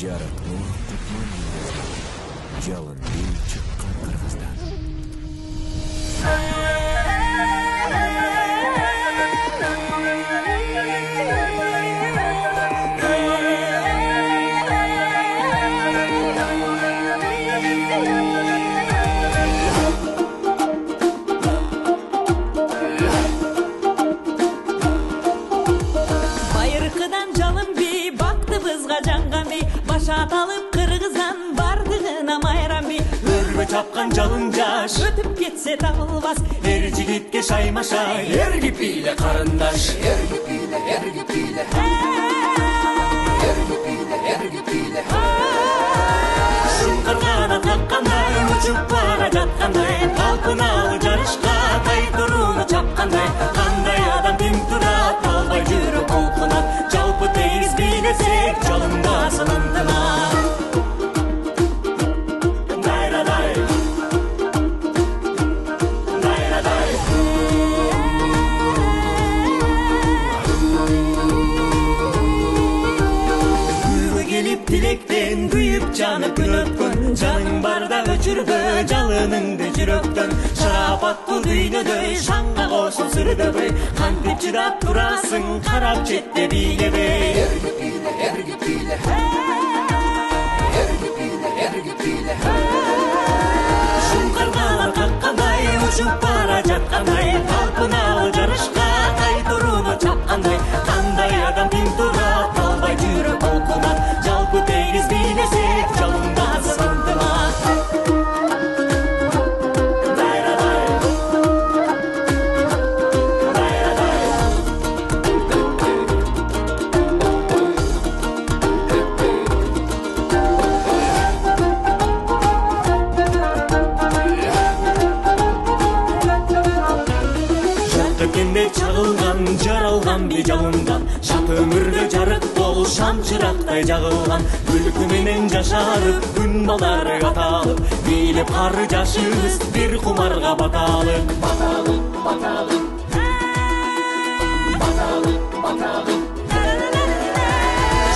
Жарыктуу Кутман жалын бий чыккан Кыргыздан. Байыркыдан жалын бий, бактыбызга жанган бий, баша аталып Кыргыздан бардыгына майрам бий. Өргө чапкан жалын жаш Өтүп кетсе табылбас, эр жигитке шаймаша, эрги пиле карындаш, эрги пиле, эрги пиле, эрги пиле, эрги пиле. Шуңкаргана таккандай, учуп бара жаткандай, талпыналы жарышка тайтурууну чапкандай, кандай адам тим турат, албай жүрөк толкунат, жалпы тегиз бийлесек, жалындасын ынтымак. Dilekten kuyup canı gün ötkün, canın barda öçürgü жалыныңды жүрөктөн. Шарапаттуу дүйнөдөй шаңга кошул сүрдөбөй, кантип чыдап турасың карап четте бийлебей. Эрги пиле, эрги пиле, эрги пиле, эрги пиле. Шуңкаргала каккандай, учуп бара жаткандай, талпыналы жарышка тайтурууну чапкандай, кандай адам тим турат, албай жүрөк толкунат, жалпы тегиз бийлесек, жалындасын ынтымак. Кенде чагылган, жаралган би жалындан, шат өмүргө жарык болуп шамчырактай жагылган, күлкү менен жашарып күн балдары аталып, бийлеп кары жашыбыз бир кумарга баталып. Баталып, баталып, баталып, баталып.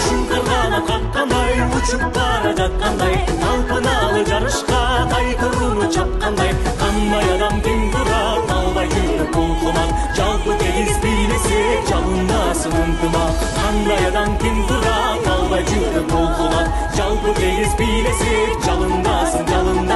Шуңкаргана каккандай, учуп бара жаткандай, талпыналы жарышка тайтурууну чапкандай, кандай адам ким турат, албай жүрөк толкунат, жалпы тегиз бийлесек, жалындасын ынтымак. Кандай адам ким турат, албай жүрөк толкунат, жалпы тегиз бийлесек, жалындасын, жалындасын.